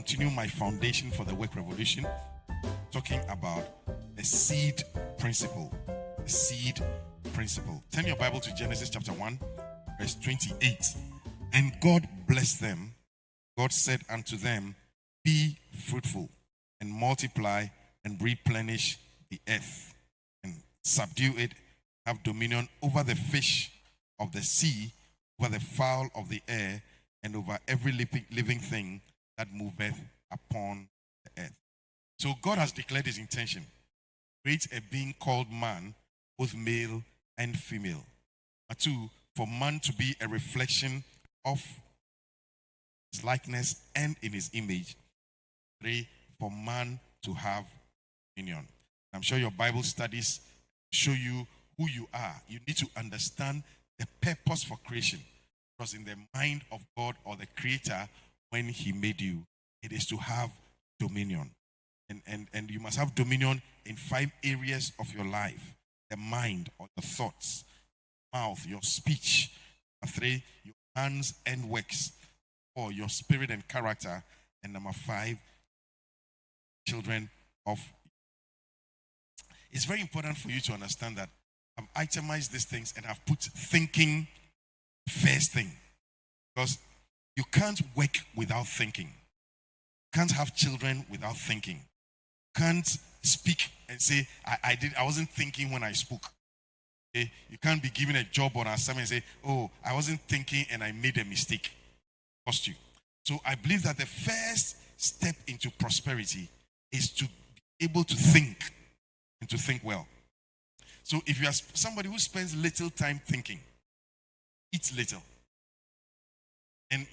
continue my foundation for the work revolution, talking about the seed principle. The seed principle. Turn your Bible to Genesis chapter 1, verse 28. And God blessed them. God said unto them, be fruitful and multiply and replenish the earth and subdue it, have dominion over the fish of the sea, over the fowl of the air, and over every living thing that moveth upon the earth. So God has declared his intention. Create a being called man, both male and female. But 2, for man to be a reflection of his likeness and in his image. 3, for man to have dominion. I'm sure your Bible studies show you who you are. You need to understand the purpose for creation. Because in the mind of God or the Creator, when he made you, it is to have dominion. And you must have dominion in 5 areas of your life. The mind or the thoughts, mouth, your speech. 3, your hands and works. 4, your spirit and character. And 5, children of. It's very important for you to understand that I've itemized these things and I've put thinking first thing. Because you can't work without thinking. You can't have children without thinking. You can't speak and say, I wasn't thinking when I spoke. Okay? You can't be given a job or an assignment and say, oh, I wasn't thinking and I made a mistake. Cost you. So I believe that the first step into prosperity is to be able to think and to think well. So if you are somebody who spends little time thinking, eats little. And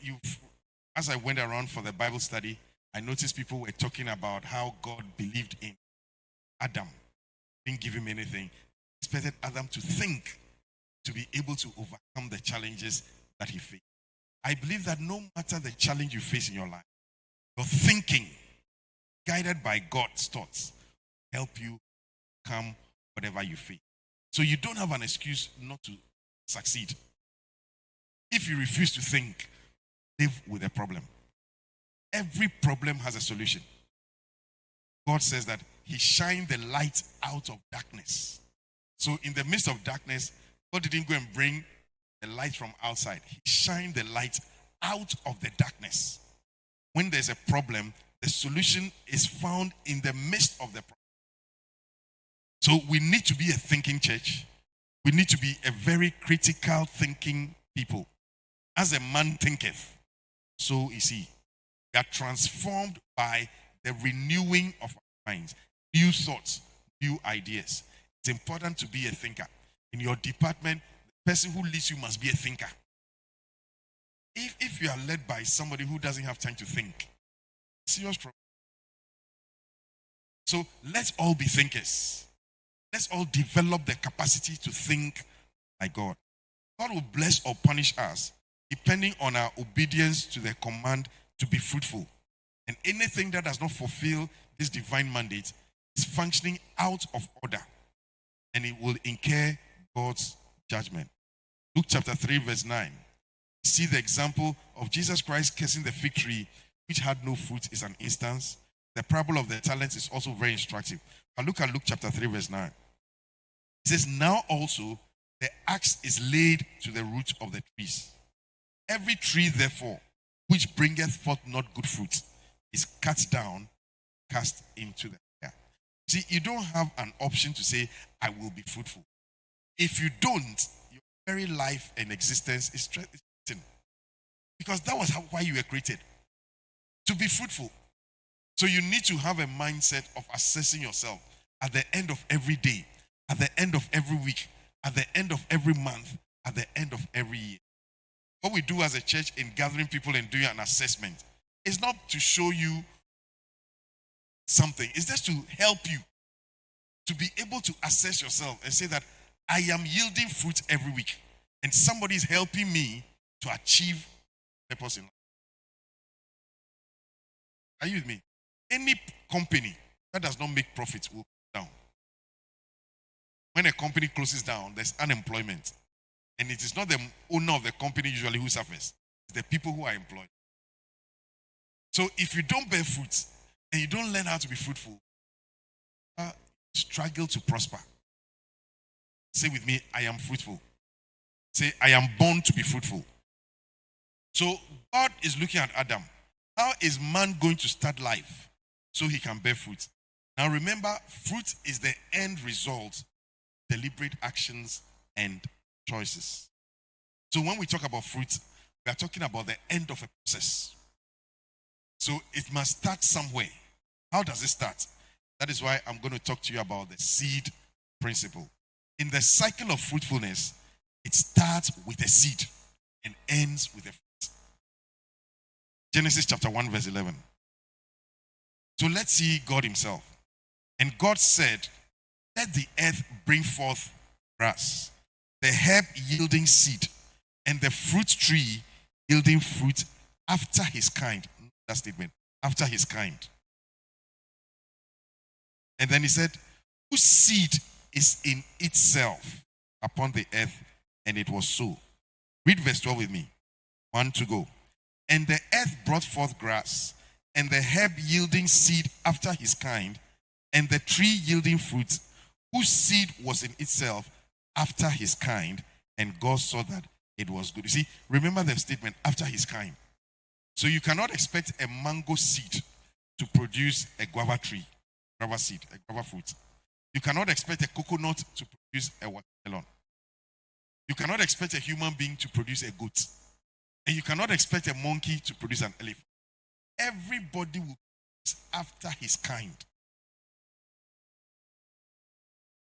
as I went around for the Bible study, I noticed people were talking about how God believed in Adam. Didn't give him anything. He expected Adam to think, to be able to overcome the challenges that he faced. I believe that no matter the challenge you face in your life, your thinking, guided by God's thoughts, help you overcome whatever you face. So you don't have an excuse not to succeed. If you refuse to think, live with a problem. Every problem has a solution. God says that he shined the light out of darkness. So in the midst of darkness, God didn't go and bring the light from outside. He shined the light out of the darkness. When there's a problem, the solution is found in the midst of the problem. So we need to be a thinking church. We need to be a very critical thinking people. As a man thinketh, so is he. We are transformed by the renewing of our minds. New thoughts, new ideas. It's important to be a thinker. In your department, the person who leads you must be a thinker. If you are led by somebody who doesn't have time to think, serious problem. So let's all be thinkers. Let's all develop the capacity to think like God. God will bless or punish us depending on our obedience to the command to be fruitful. And anything that does not fulfill this divine mandate is functioning out of order. And it will incur God's judgment. Luke chapter 3 verse 9. See the example of Jesus Christ cursing the fig tree which had no fruit is an instance. The parable of the talents is also very instructive. But look at Luke chapter 3 verse 9. It says, now also the axe is laid to the root of the trees. Every tree, therefore, which bringeth forth not good fruit, is cut down, cast into the fire. See, you don't have an option to say, I will be fruitful. If you don't, your very life and existence is threatened. Because that was why you were created. To be fruitful. So you need to have a mindset of assessing yourself at the end of every day, at the end of every week, at the end of every month, at the end of every year. What we do as a church in gathering people and doing an assessment is not to show you something. It's just to help you to be able to assess yourself and say that I am yielding fruit every week and somebody is helping me to achieve purpose in life. Are you with me? Any company that does not make profit will go down. When a company closes down, there's unemployment. And it is not the owner of the company usually who suffers. It's the people who are employed. So if you don't bear fruit and you don't learn how to be fruitful, struggle to prosper. Say with me, I am fruitful. Say, I am born to be fruitful. So God is looking at Adam. How is man going to start life so he can bear fruit? Now remember, fruit is the end result, deliberate actions and choices. So when we talk about fruit, we are talking about the end of a process. So it must start somewhere. How does it start? That is why I'm going to talk to you about the seed principle. In the cycle of fruitfulness, it starts with a seed and ends with a fruit. Genesis chapter 1 verse 11. So let's see God himself. And God said, let the earth bring forth grass, the herb yielding seed, and the fruit tree yielding fruit after his kind. That statement, after his kind. And then he said, whose seed is in itself upon the earth, and it was so. Read verse 12 with me. 1 to go. And the earth brought forth grass, and the herb yielding seed after his kind, and the tree yielding fruit, whose seed was in itself after his kind, and God saw that it was good. You see, remember the statement, after his kind. So you cannot expect a mango seed to produce a guava tree, guava seed, a guava fruit. You cannot expect a coconut to produce a watermelon. You cannot expect a human being to produce a goat. And you cannot expect a monkey to produce an elephant. Everybody will produce after his kind.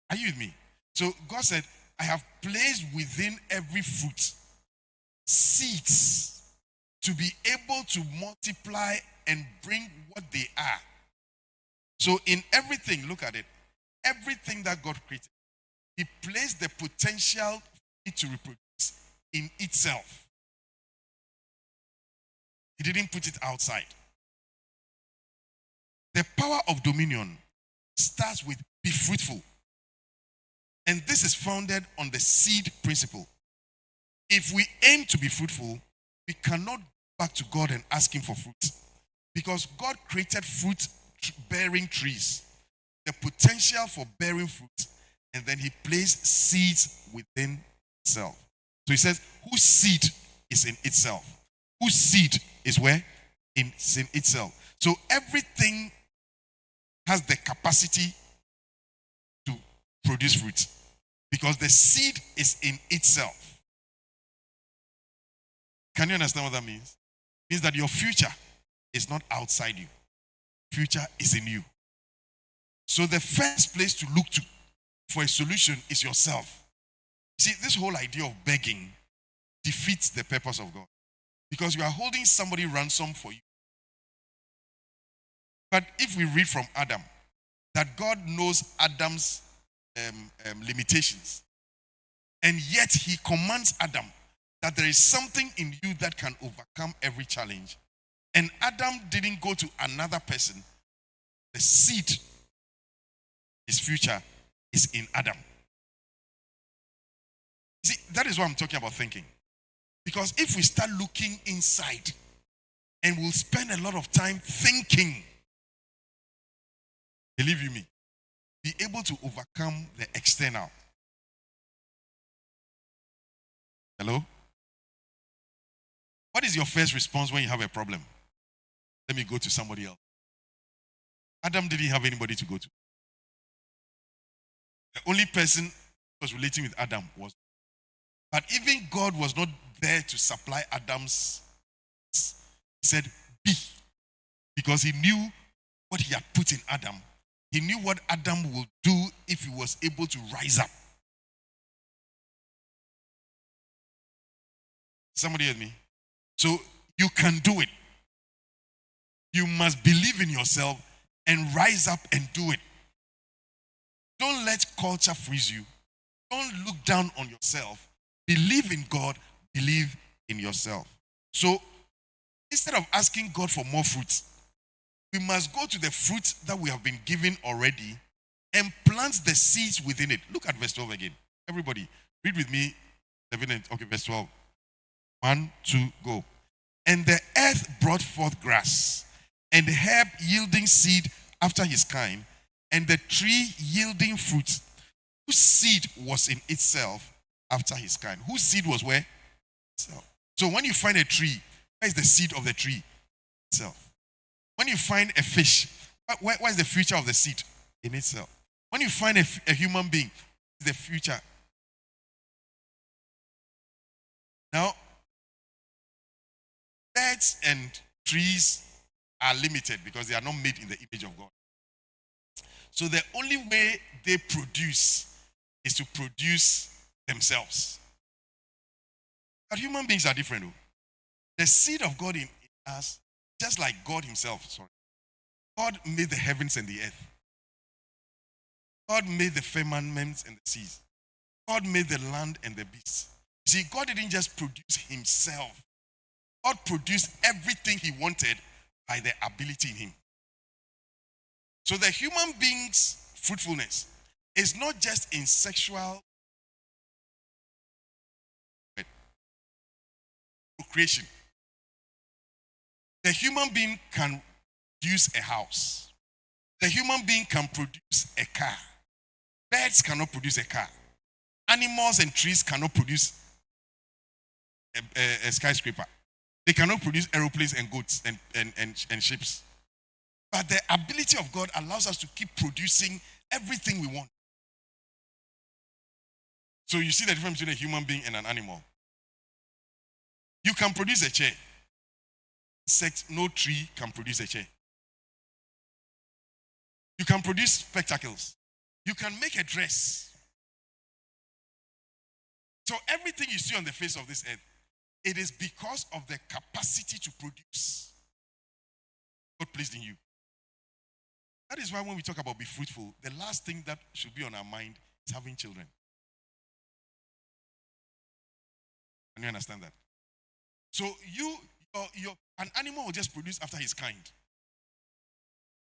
Are you with me? So God said, I have placed within every fruit seeds to be able to multiply and bring what they are. So in everything, look at it, everything that God created, he placed the potential for it to reproduce in itself. He didn't put it outside. The power of dominion starts with be fruitful. And this is founded on the seed principle. If we aim to be fruitful, we cannot go back to God and ask him for fruit. Because God created fruit-bearing trees, the potential for bearing fruit, and then he placed seeds within itself. So he says, whose seed is in itself? Whose seed is where? In itself. So everything has the capacity to produce fruit because the seed is in itself. Can you understand what that means? It means that your future is not outside you. Future is in you. So the first place to look to for a solution is yourself. See, this whole idea of begging defeats the purpose of God because you are holding somebody ransom for you. But if we read from Adam, that God knows Adam's limitations, and yet he commands Adam that there is something in you that can overcome every challenge. And Adam didn't go to another person. The seed, his future, is in Adam. See, that is what I'm talking about thinking. Because if we start looking inside and we'll spend a lot of time thinking, believe you me, be able to overcome the external. Hello? What is your first response when you have a problem? Let me go to somebody else. Adam didn't have anybody to go to. The only person who was relating with Adam was. But even God was not there to supply Adam's. He said, be. Because he knew what he had put in Adam. He knew what Adam would do if he was able to rise up. Somebody hear me? So you can do it. You must believe in yourself and rise up and do it. Don't let culture freeze you. Don't look down on yourself. Believe in God. Believe in yourself. So instead of asking God for more fruit, we must go to the fruit that we have been given already and plant the seeds within it. Look at verse 12 again. Everybody, read with me. Okay, verse 12. 1, 2, go. And the earth brought forth grass, and the herb yielding seed after his kind, and the tree yielding fruit, whose seed was in itself after his kind. Whose seed was where? Itself. So when you find a tree, where is the seed of the tree? Itself. When you find a fish, where is the future of the seed? In itself. When you find a human being, the future. Now, birds and trees are limited because they are not made in the image of God. So the only way they produce is to produce themselves. But human beings are different. Though. The seed of God in us, just like God himself, God made the heavens and the earth. God made the firmaments and the seas. God made the land and the beasts. See, God didn't just produce himself. God produced everything he wanted by the ability in him. So the human being's fruitfulness is not just in sexual procreation. The human being can produce a house. The human being can produce a car. Birds cannot produce a car. Animals and trees cannot produce a skyscraper. They cannot produce aeroplanes and goats and ships. But the ability of God allows us to keep producing everything we want. So you see the difference between a human being and an animal. You can produce a chair. No tree can produce a chair. You can produce spectacles. You can make a dress. So everything you see on the face of this earth, it is because of the capacity to produce God placed in you. That is why when we talk about be fruitful, the last thing that should be on our mind is having children. Can you understand that? So an animal will just produce after his kind.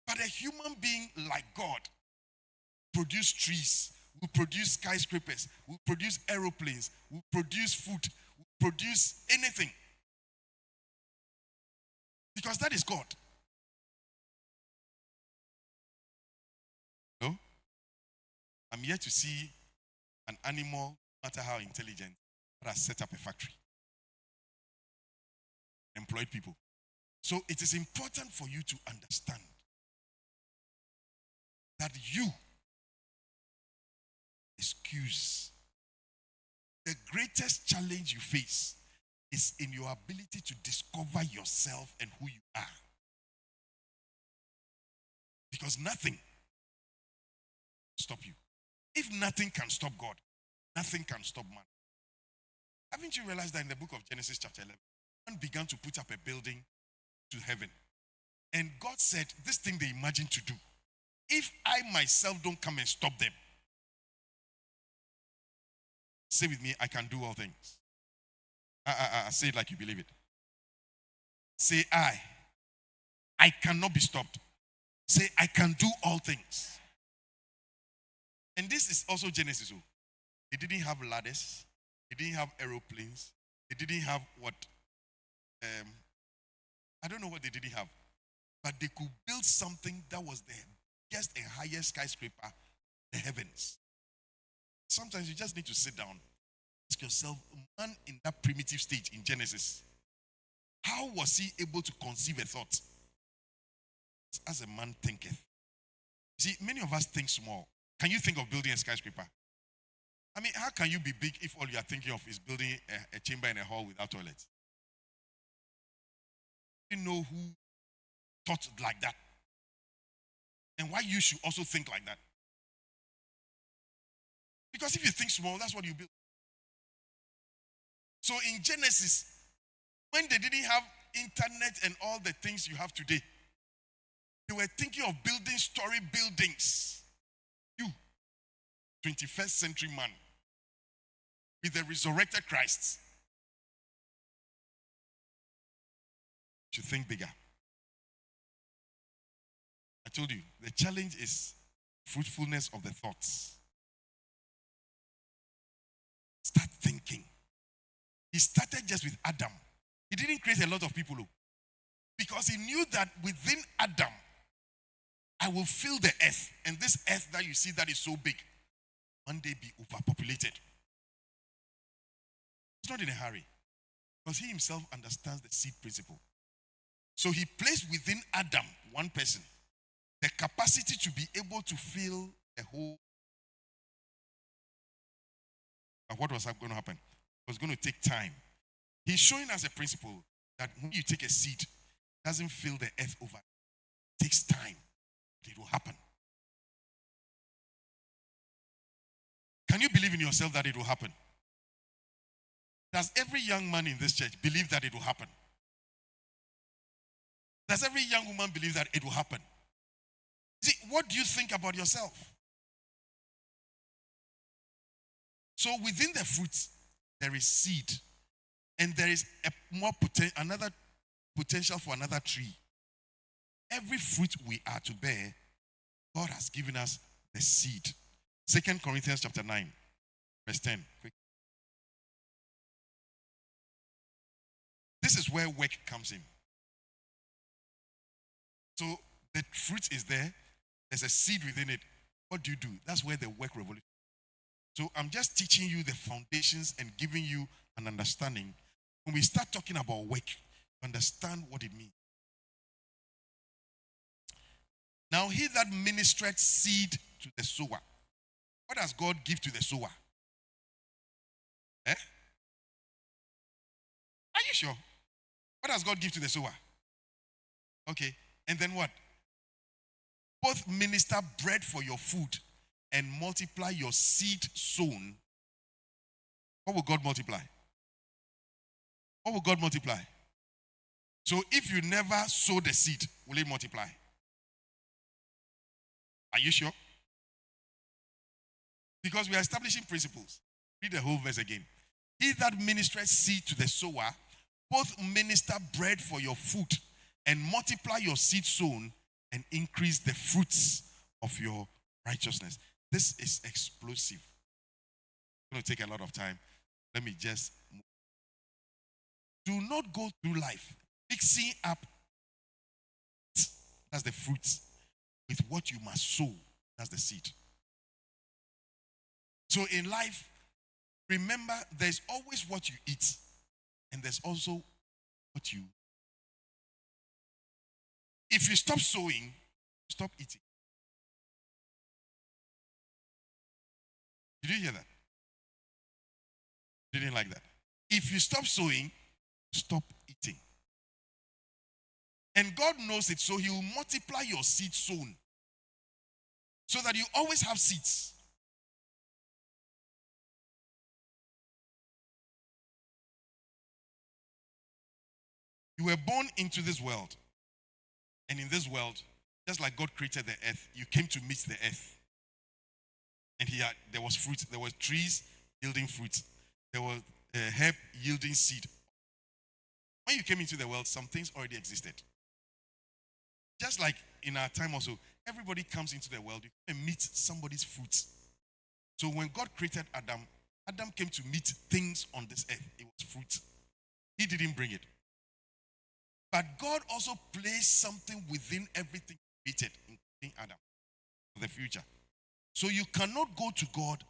But a human being like God produce trees, will produce skyscrapers, will produce aeroplanes, will produce food, will produce anything. Because that is God. No? I'm yet to see an animal, no matter how intelligent, that has set up a factory. Employed people. So it is important for you to understand that you excuse. The greatest challenge you face is in your ability to discover yourself and who you are. Because nothing stop you. If nothing can stop God, nothing can stop man. Haven't you realized that in the book of Genesis chapter 11, man began to put up a building to heaven. And God said, this thing they imagine to do, if I myself don't come and stop them, say with me, I can do all things. Say it like you believe it. Say I cannot be stopped. Say I can do all things. And this is also Genesis. They didn't have ladders. They didn't have aeroplanes. They didn't have what? I don't know what they didn't have. But they could build something that was the biggest and highest skyscraper, the heavens. Sometimes you just need to sit down. Ask yourself, man in that primitive stage in Genesis, how was he able to conceive a thought? As a man thinketh. See, many of us think small. Can you think of building a skyscraper? I mean, how can you be big if all you are thinking of is building a chamber in a hall without toilets? You know who thought like that? And why you should also think like that? Because if you think small, that's what you build. So in Genesis, when they didn't have internet and all the things you have today, they were thinking of building story buildings. You, 21st century man, with the resurrected Christ, should think bigger. I told you, the challenge is fruitfulness of the thoughts. Start thinking. He started just with Adam. He didn't create a lot of people. Because he knew that within Adam, I will fill the earth. And this earth that you see that is so big, one day be overpopulated. He's not in a hurry. Because he himself understands the seed principle. So he placed within Adam, one person, the capacity to be able to fill the whole. But what was going to happen? It was going to take time. He's showing us a principle that when you take a seed, it doesn't fill the earth over. It takes time. It will happen. Can you believe in yourself that it will happen? Does every young man in this church believe that it will happen? Does every young woman believe that it will happen? See, what do you think about yourself? So within the fruit, there is seed. And there is another potential for another tree. Every fruit we are to bear, God has given us the seed. 2 Corinthians chapter 9, verse 10. Quick. This is where work comes in. So the fruit is there. There's a seed within it. What do? That's where the work revolution. So I'm just teaching you the foundations and giving you an understanding. When we start talking about work, understand what it means. Now, he that ministereth seed to the sower. What does God give to the sower? Are you sure? What does God give to the sower? Okay. And then what? Both minister bread for your food and multiply your seed sown. What will God multiply? What will God multiply? So if you never sow the seed, will it multiply? Are you sure? Because we are establishing principles. Read the whole verse again. He that ministereth seed to the sower, both minister bread for your food and multiply your seed sown and increase the fruits of your righteousness. This is explosive. It's going to take a lot of time. Let me just move. Do not go through life mixing up, that's the fruits, with what you must sow, that's the seed. So in life, remember there's always what you eat and there's also what you. If you stop sowing, stop eating. Did you hear that? You didn't like that. If you stop sowing, stop eating. And God knows it, so he will multiply your seed sown so that you always have seeds. You were born into this world. And in this world, just like God created the earth, you came to meet the earth. And there was fruit. There were trees yielding fruit. There was a herb yielding seed. When you came into the world, some things already existed. Just like in our time also, everybody comes into the world, you come and meet somebody's fruit. So when God created Adam, Adam came to meet things on this earth. It was fruit. He didn't bring it. But God also placed something within everything created, including Adam, for the future. So you cannot go to God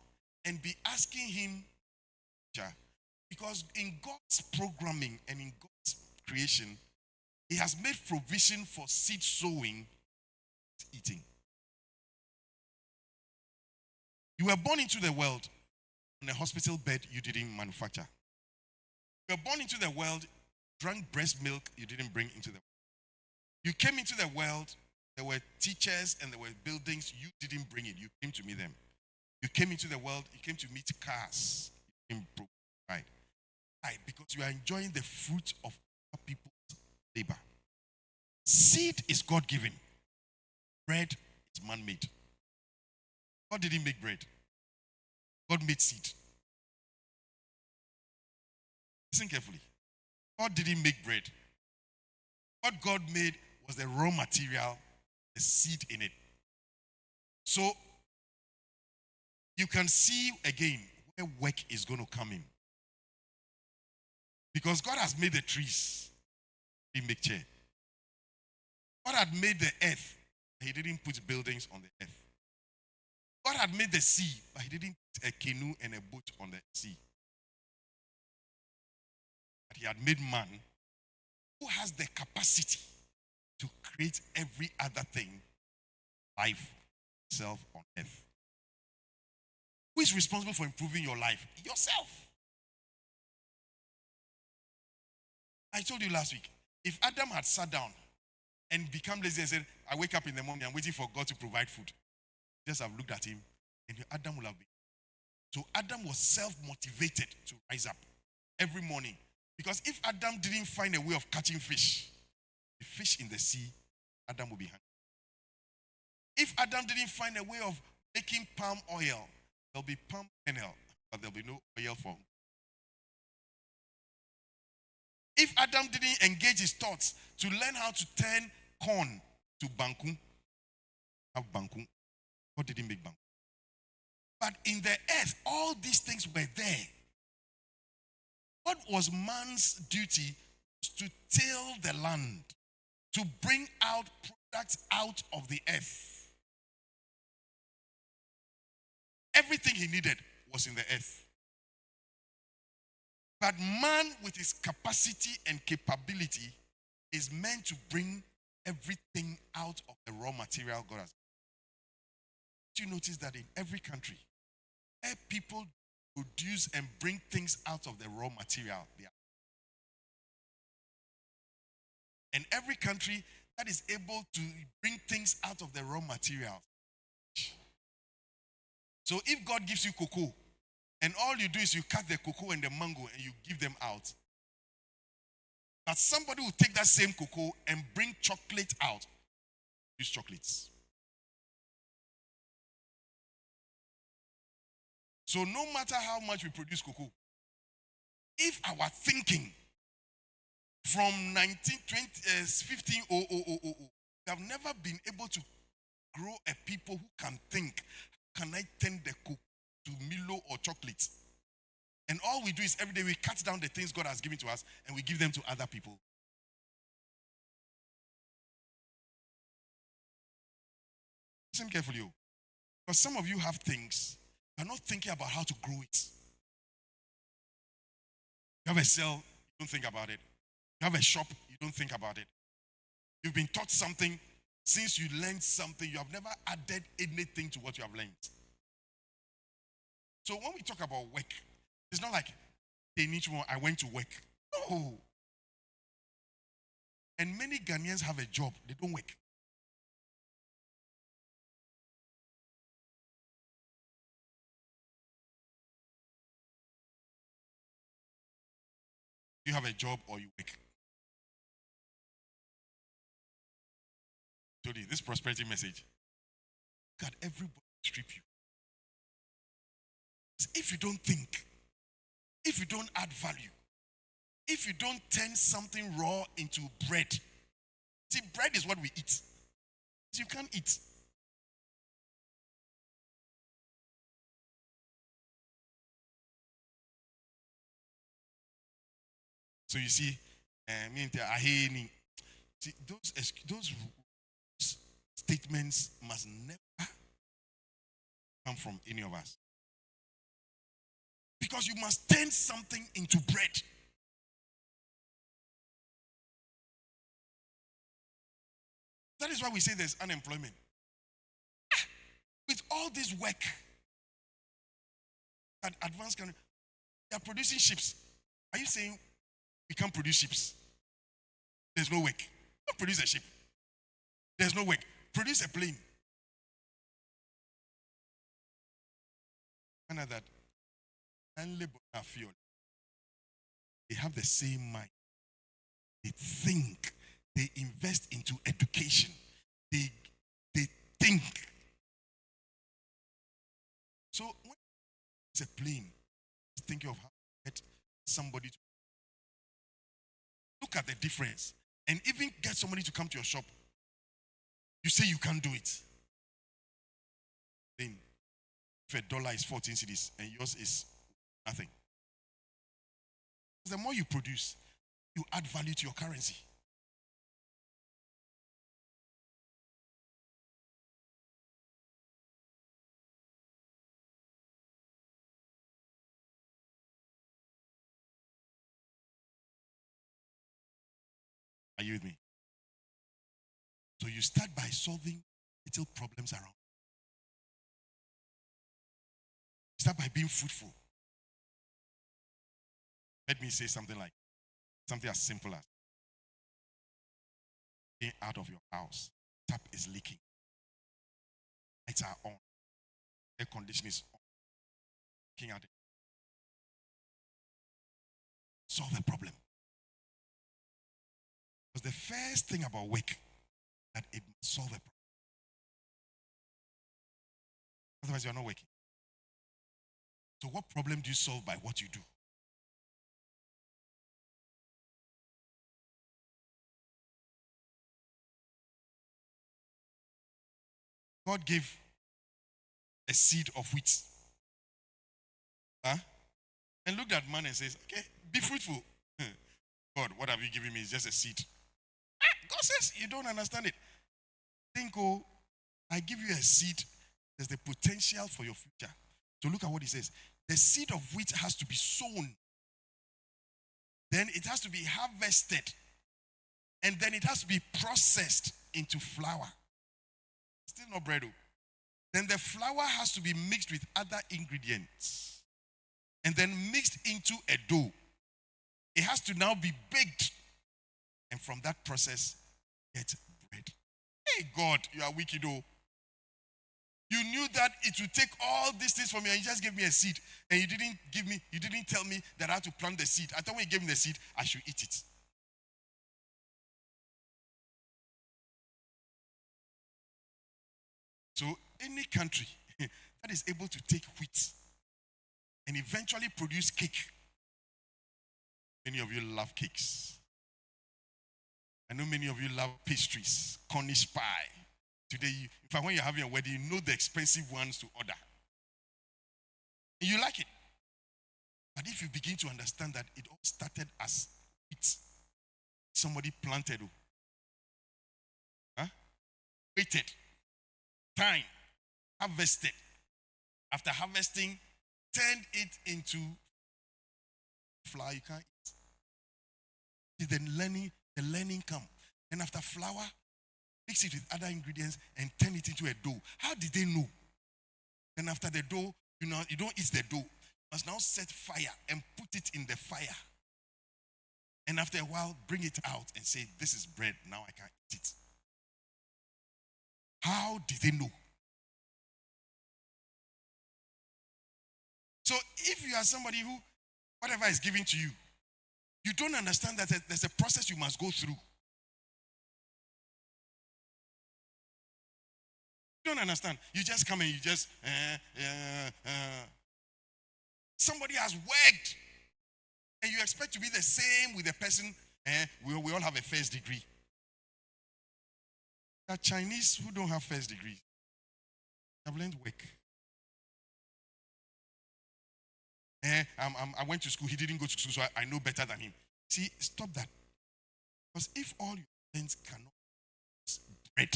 and be asking him, because in God's programming and in God's creation, he has made provision for seed sowing, eating. You were born into the world on a hospital bed you didn't manufacture. You were born into the world, drank breast milk you didn't bring into the world. You came into the world, there were teachers and there were buildings, you didn't bring it, you came to meet them. You came into the world, you came to meet cars, you didn't provide. Why? Because you are enjoying the fruit of other people's labor. Seed is God-given. Bread is man-made. God didn't make bread. God made seed. Listen carefully. God didn't make bread. What God made was the raw material, the seed in it. So, you can see again where work is going to come in. Because God has made the trees. He made chair. God had made the earth, but he didn't put buildings on the earth. God had made the sea, but he didn't put a canoe and a boat on the sea. But he had made man who has the capacity to create every other thing, life itself on earth. Who is responsible for improving your life? Yourself. I told you last week, if Adam had sat down and become lazy and said, I wake up in the morning, I'm waiting for God to provide food. Just have looked at him, and Adam will have been. So Adam was self-motivated to rise up every morning. Because if Adam didn't find a way of catching fish, the fish in the sea, Adam will be hungry. If Adam didn't find a way of making palm oil, there'll be palm kernel, but there'll be no oil for. If Adam didn't engage his thoughts to learn how to turn corn to banku, have banku, what did he make banku? But in the earth, all these things were there. What was man's duty? To till the land, to bring out products out of the earth. Everything he needed was in the earth. But man, with his capacity and capability, is meant to bring everything out of the raw material God has. Do you notice that in every country, where people produce and bring things out of the raw material, and every country that is able to bring things out of the raw material. So if God gives you cocoa, and all you do is you cut the cocoa and the mango and you give them out, but somebody will take that same cocoa and bring chocolate out. Use chocolates. So no matter how much we produce cocoa, if our thinking from 1500, we have never been able to grow a people who can think, can I turn the cocoa to Milo or chocolate? And all we do is every day we cut down the things God has given to us and we give them to other people. Listen carefully, because some of you have things, you're not thinking about how to grow it. You have a cell, you don't think about it. You have a shop, you don't think about it. You've been taught something. Since you learned something, you have never added anything to what you have learned. So when we talk about work, it's not like I went to work. No. And many Ghanaians have a job, they don't work. You have a job or you work. I told you this prosperity message. God, everybody strip you. If you don't think, if you don't add value, if you don't turn something raw into bread. See, bread is what we eat. You can't eat. So you see, those statements must never come from any of us. Because you must turn something into bread. That is why we say there's unemployment. With all this work that advanced countries, they are producing ships. Are you saying we can't produce ships? There's no work. Don't produce a ship. There's no work. Produce a plane. Manna that they have the same mind. They think. They invest into education. They think. So when it's a plane, it's thinking of how to get somebody to look at the difference and even get somebody to come to your shop. You say you can't do it. Then if $1 is 14 cedis and yours is nothing. The more you produce, you add value to your currency. Are you with me? So you start by solving little problems around. Start by being fruitful. Let me say something as simple as being out of your house. Tap is leaking. Lights are on. Air conditioning is on. Looking at it. Solve the problem. Because the first thing about work, that it must solve a problem. Otherwise, you are not working. So what problem do you solve by what you do? God gave a seed of wheat. Huh? And looked at man and says, okay, be fruitful. God, what have you given me? It's just a seed. God says, you don't understand it. Think, oh, I give you a seed. There's the potential for your future. So look at what he says. The seed of wheat has to be sown. Then it has to be harvested. And then it has to be processed into flour. Still not bread. Then the flour has to be mixed with other ingredients. And then mixed into a dough. It has to now be baked. And from that process, get bread. Hey God, you are wicked though. You knew that it would take all these things from me and you just gave me a seed. And you didn't tell me that I had to plant the seed. I thought when you gave me the seed, I should eat it. So any country that is able to take wheat and eventually produce cake. Many of you love cakes. I know many of you love pastries, Cornish pie. Today, in fact, when you're having a wedding, you know the expensive ones to order. And you like it. But if you begin to understand that it all started as wheat, somebody planted, waited, time, harvested. After harvesting, turned it into flour you can't eat. The learning come. And after flour, mix it with other ingredients and turn it into a dough. How did they know? And after the dough, you don't eat the dough. You must now set fire and put it in the fire. And after a while, bring it out and say, this is bread, now I can eat it. How did they know? So if you are somebody who, whatever is given to you, you don't understand that there's a process you must go through. You don't understand. You just come and you just, somebody has worked and you expect to be the same with the person, we all have a first degree. There are Chinese who don't have first degree. I've learned work. I went to school, he didn't go to school, so I know better than him. See, stop that. Because if all your friends cannot bread,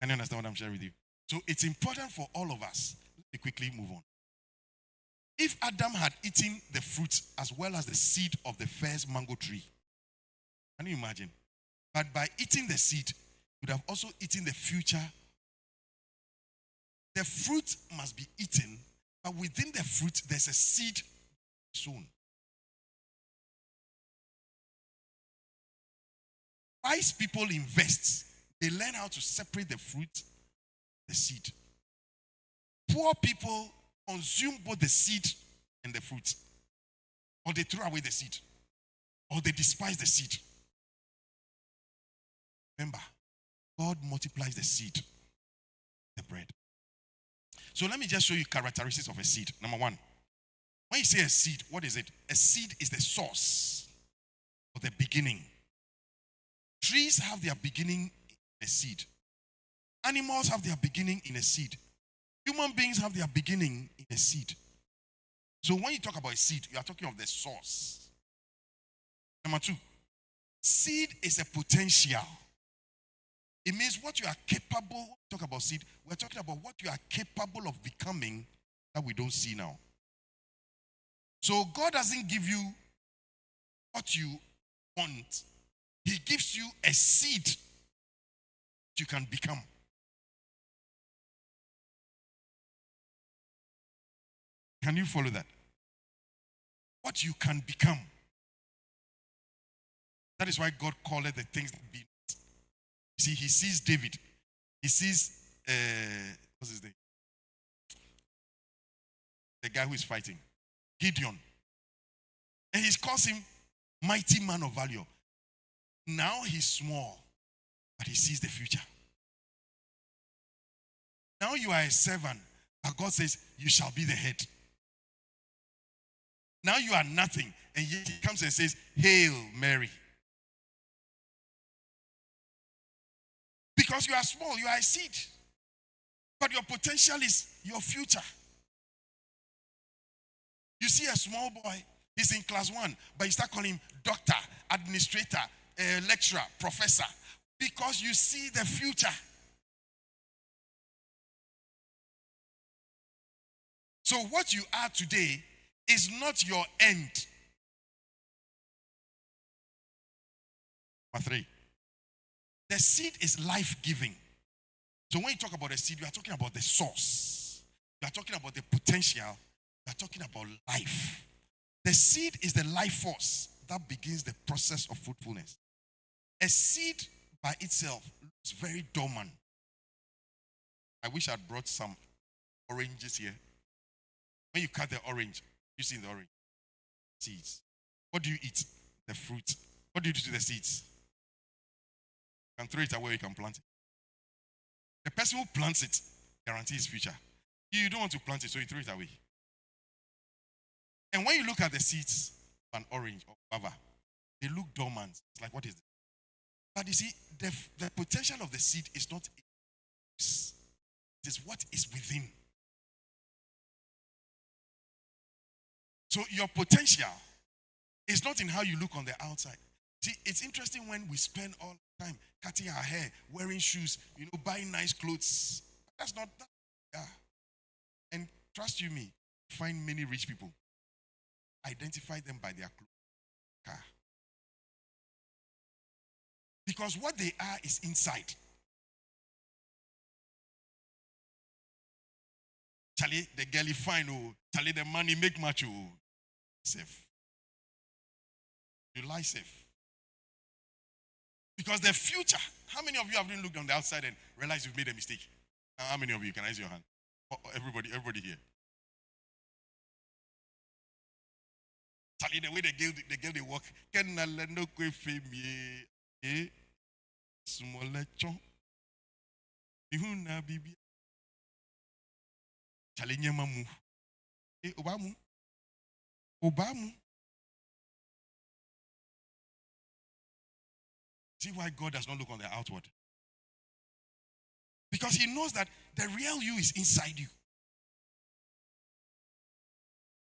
can you understand what I'm sharing with you? So it's important for all of us. Let me quickly move on. If Adam had eaten the fruit as well as the seed of the first mango tree, can you imagine? But by eating the seed, he would have also eaten the future. The fruit must be eaten, but within the fruit, there's a seed sown. Wise people invest. They learn how to separate the fruit, the seed. Poor people consume both the seed and the fruit. Or they throw away the seed. Or they despise the seed. Remember, God multiplies the seed, the bread. So let me just show you characteristics of a seed. Number one, when you say a seed, what is it? A seed is the source or the beginning. Trees have their beginning in a seed. Animals have their beginning in a seed. Human beings have their beginning in a seed. So when you talk about a seed, you are talking of the source. Number two, seed is a potential. It means what you are capable, talk about seed, we're talking about what you are capable of becoming that we don't see now. So God doesn't give you what you want. He gives you a seed that you can become. Can you follow that? What you can become. That is why God called it the things that be not. See, he sees David. He sees, what's his name? The guy who is fighting. Gideon. And he calls him mighty man of value. Now he's small, but he sees the future. Now you are a servant, but God says you shall be the head. Now you are nothing, and yet he comes and says, Hail Mary. Because you are small, you are a seed. But your potential is your future. You see a small boy, he's in class 1, but you start calling him doctor, administrator, lecturer, professor. Because you see the future. So what you are today is not your end. Number 3. The seed is life-giving. So when you talk about the seed, you are talking about the source. You are talking about the potential. You are talking about life. The seed is the life force that begins the process of fruitfulness. A seed by itself looks very dormant. I wish I'd brought some oranges here. When you cut the orange, you see the orange. Seeds. What do you eat? The fruit. What do you do to the seeds? You can throw it away or you can plant it. The person who plants it guarantees future. You don't want to plant it, so you throw it away. And when you look at the seeds, an orange or guava, they look dormant. It's like, what is this? But you see, the potential of the seed is not it is what is within. So your potential is not in how you look on the outside. See, it's interesting when we spend all the time cutting our hair, wearing shoes, buying nice clothes. That's not that. Yeah. And trust you me, find many rich people. Identify them by their car. Because what they are is inside. Charlie, the girl is fine. Oh, Charlie, the money make much. Oh, safe. You lie safe. Because the future, how many of you have been looked on the outside and realized you've made a mistake? How many of you? Can I raise your hand? Everybody here. Charlie, the way the girl they walk, can I let no go fame ye? Small chon. Ihuna bibi. Charlie, nyamamu. Obamu. See why God does not look on the outward. Because he knows that the real you is inside you.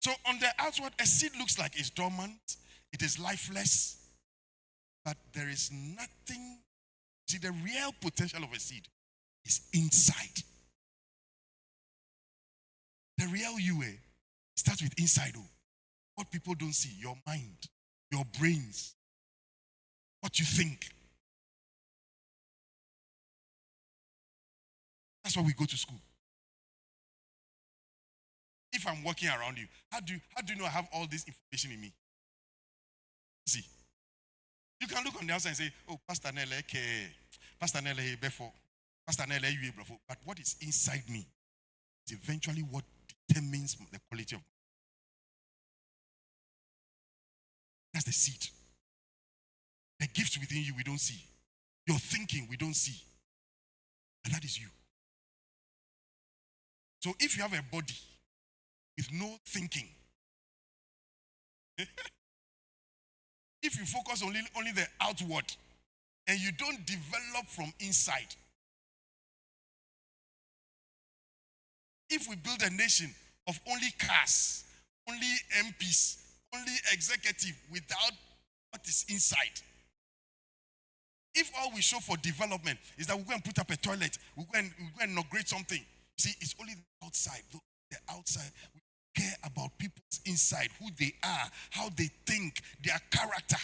So on the outward, a seed looks like it's dormant, it is lifeless, but there is nothing. See, the real potential of a seed is inside. The real you starts with inside. What people don't see, your mind, your brains, what you think. That's why we go to school. If I'm walking around you, how do you know I have all this information in me? See, you can look on the outside and say, oh, Pastor Nele, Pastor Nele, before, Pastor Nele, you before. But what is inside me is eventually what determines the quality of. That's the seed. The gifts within you we don't see. Your thinking we don't see. And that is you. So if you have a body with no thinking, if you focus only the outward and you don't develop from inside, if we build a nation of only cars, only MPs, only executive without what is inside, if all we show for development is that we go and put up a toilet, we go and inaugurate something, see, it's only the outside. the outside. We care about people's inside, who they are, how they think, their character.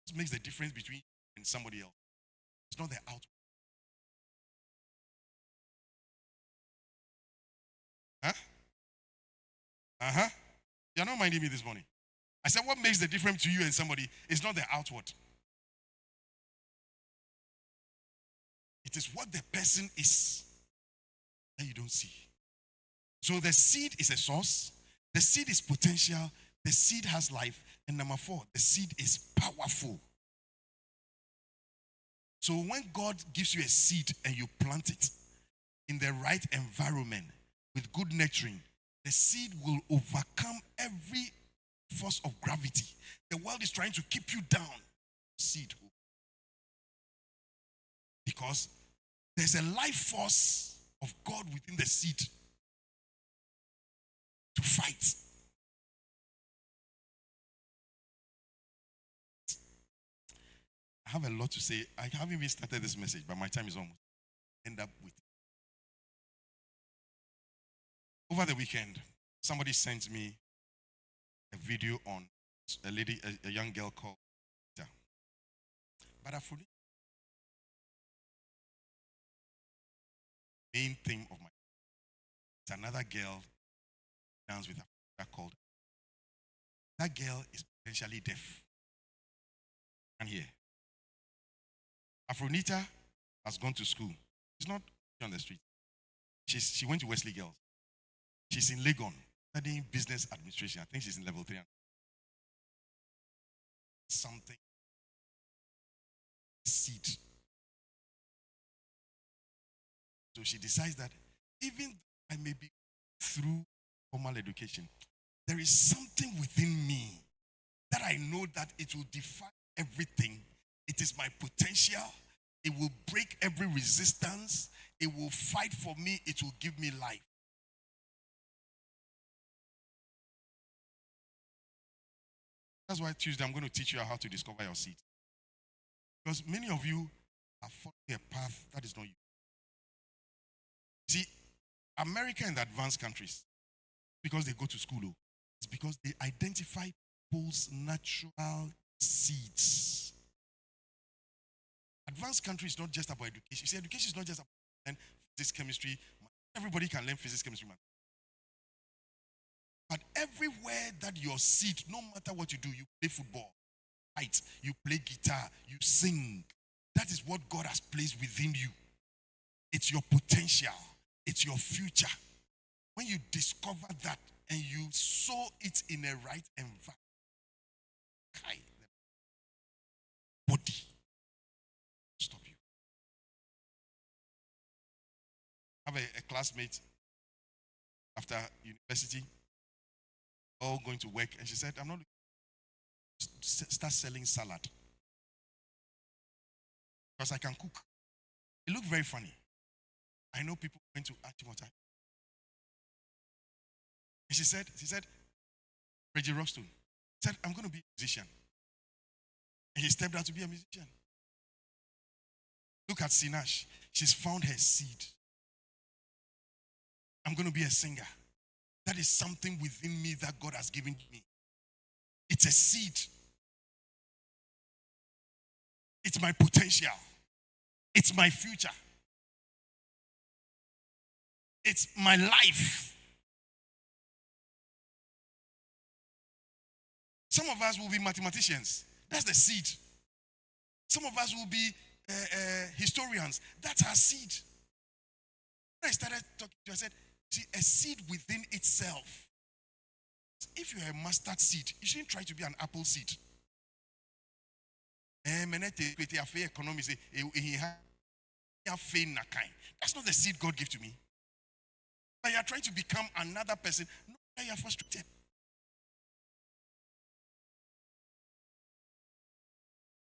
What makes the difference between you and somebody else? It's not the outward. Huh? Uh-huh. You're not minding me this morning. I said, what makes the difference to you and somebody is not the outward. It is what the person is that you don't see. So the seed is a source. The seed is potential. The seed has life. And number 4, the seed is powerful. So when God gives you a seed and you plant it in the right environment with good nurturing, the seed will overcome every force of gravity. The world is trying to keep you down. Seed. Because there's a life force of God within the seed to fight. I have a lot to say. I haven't even started this message, but my time is almost. End up with. Over the weekend, somebody sent me a video on a lady, a young girl called Rita. But I fully main theme of my it's another girl dance with a called. That girl is potentially deaf. And here, Afronita has gone to school. She's not on the street. She went to Wesley Girls. She's in Legon studying business administration. I think she's in level 3. Something seed. So she decides that even though I may be through formal education, there is something within me that I know that it will defy everything. It is my potential. It will break every resistance. It will fight for me. It will give me life. That's why Tuesday I'm going to teach you how to discover your seed. Because many of you are following a path that is not you. See, America and the advanced countries, because they go to school, it's because they identify people's natural seeds. Advanced country is not just about education. See, education is not just about physics, chemistry. Everybody can learn physics, chemistry, math. But everywhere that your seed, no matter what you do, you play football, fight, you play guitar, you sing. That is what God has placed within you. It's your potential. It's your future. When you discover that and you sow it in a right environment, body stop you. I have a classmate after university, all going to work, and she said, I'm not start selling salad because I can cook. It looked very funny. I know people went to ask what I. And she said, Reggie Rockstone said, I'm going to be a musician. And he stepped out to be a musician. Look at Sinash. She's found her seed. I'm going to be a singer. That is something within me that God has given me. It's a seed. It's my potential. It's my future. It's my life. Some of us will be mathematicians. That's the seed. Some of us will be historians. That's our seed. When I started talking to you, I said, see, a seed within itself. If you're a mustard seed, you shouldn't try to be an apple seed. That's not the seed God gave to me. But you're trying to become another person. No, you're frustrated.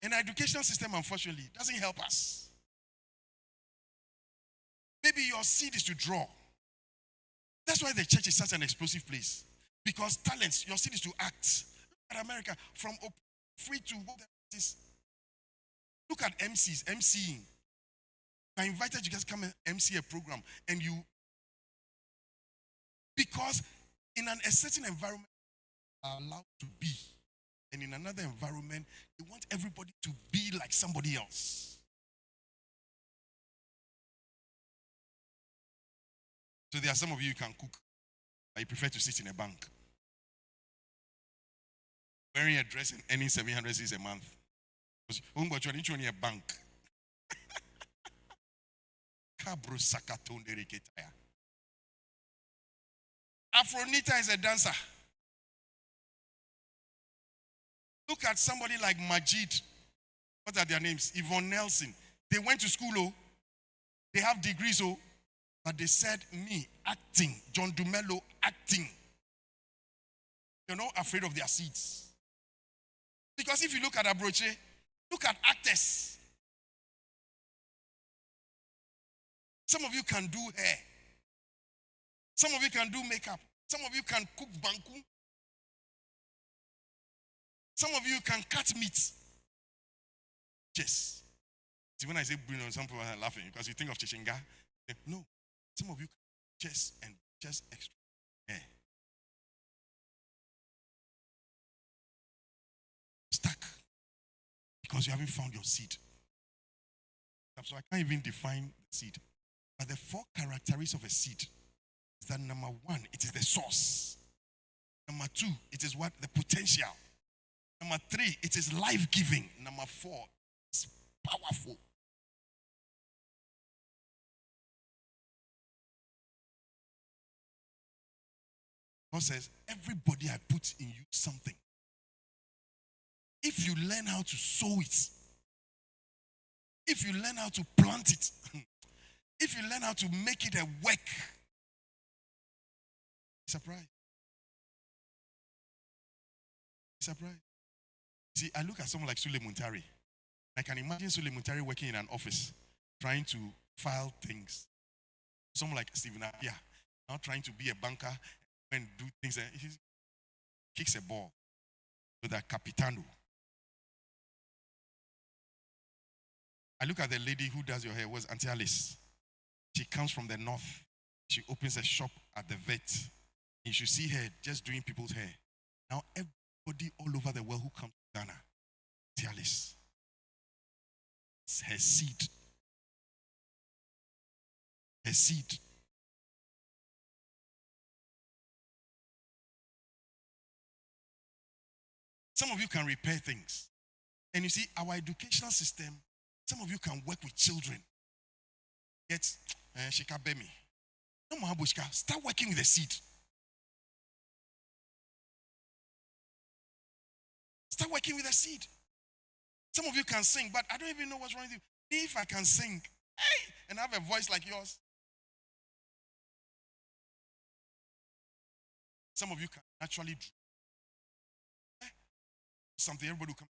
And our educational system, unfortunately, doesn't help us. Maybe your seed is to draw. That's why the church is such an explosive place. Because talents, your seed is to act. Look at America, from free to this. Look at MCs, MCing. I invited you guys to come and MC a program, and you, because in a certain environment are allowed to be, and in another environment they want everybody to be like somebody else. So there are some of you who can cook, but you prefer to sit in a bank, wearing a dress and earning 700 cedis a month. Because you're in a bank. Afronita is a dancer. Look at somebody like Majid. What are their names? Yvonne Nelson. They went to school, oh. They have degrees, oh. But they said, me, acting. John Dumelo, acting. They're not afraid of their seats. Because if you look at Abroche, look at actors. Some of you can do hair. Some of you can do makeup. Some of you can cook banku. Some of you can cut meat. Yes. See, when I say Bruno, some people are laughing because you think of Chichinga. No. Some of you can chest and chest extra hair. Stuck. Because you haven't found your seed. So I can't even define the seed. But the 4 characteristics of a seed is that number 1, it is the source. Number 2, it is what? The potential. Number 3, it is life-giving. Number 4, it's powerful. God says, everybody I put in you something. If you learn how to sow it, if you learn how to plant it, if you learn how to make it a work, surprise. Surprise. See, I look at someone like Sule Muntari. I can imagine Sule Muntari working in an office, trying to file things. Someone like Stephen Apia, now trying to be a banker and do things. And he kicks a ball to the Capitano. I look at the lady who does your hair, was Auntie Alice. She comes from the north. She opens a shop at the vet. You should see her just doing people's hair. Now everybody all over the world who comes to Ghana, Auntie Alice, it's her seed. Her seed. Some of you can repair things. And you see, our educational system, some of you can work with children. Yet, Shika Bemi. No more Bushka. Start working with the seed. Start working with the seed. Some of you can sing, but I don't even know what's wrong with you. If I can sing, hey, and have a voice like yours. Some of you can naturally do something, everybody will come.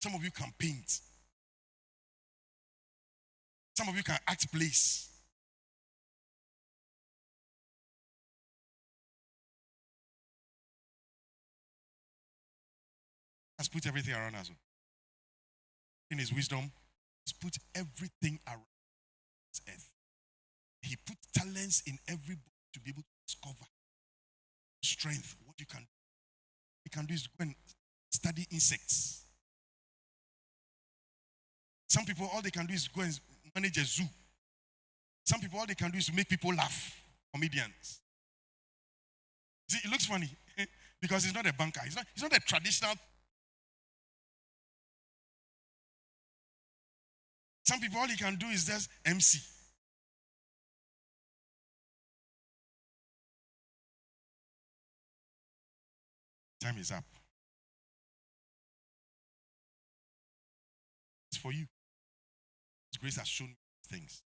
Some of you can paint. Some of you can act plays. Has put everything around us. In his wisdom, he's put everything around this earth. He put talents in everybody to be able to discover strength. What you can do. You can do is go and study insects. Some people, all they can do is go and manage a zoo. Some people, all they can do is to make people laugh. Comedians. See, it looks funny because he's not a banker. He's not a traditional. Some people, all he can do is just MC. Time is up. It's for you. His grace has shown things.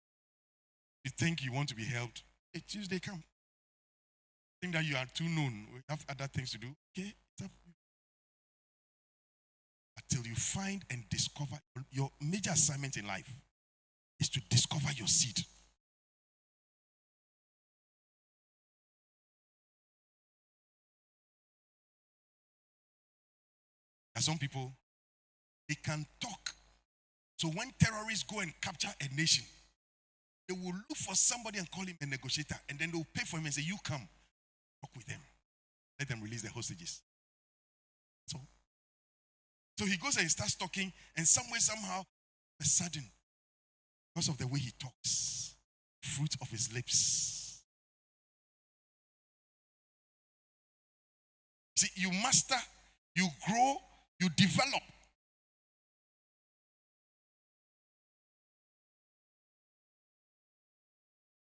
You think you want to be helped? Hey, Tuesday come. Think that you are too known. We have other things to do. Okay, it's up. Until you find and discover your major assignment in life is to discover your seed. And some people, they can talk So when terrorists go and capture a nation, they will look for somebody and call him a negotiator, and then they'll pay for him and say, you come, talk with them. Let them release the hostages. So he goes and he starts talking, and somehow, a sudden, because of the way he talks, fruit of his lips. See, you master, you grow, you develop.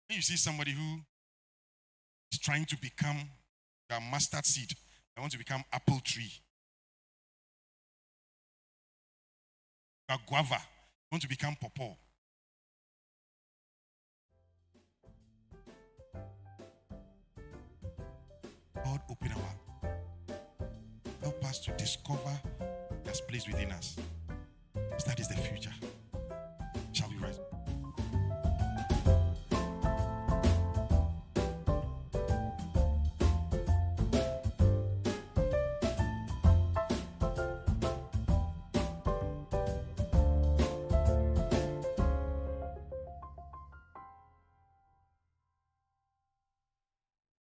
When you see somebody who is trying to become a mustard seed, I want to become apple tree. A guava, I want to become pawpaw. God, open our, help us to discover God's place within us. Because that is the future.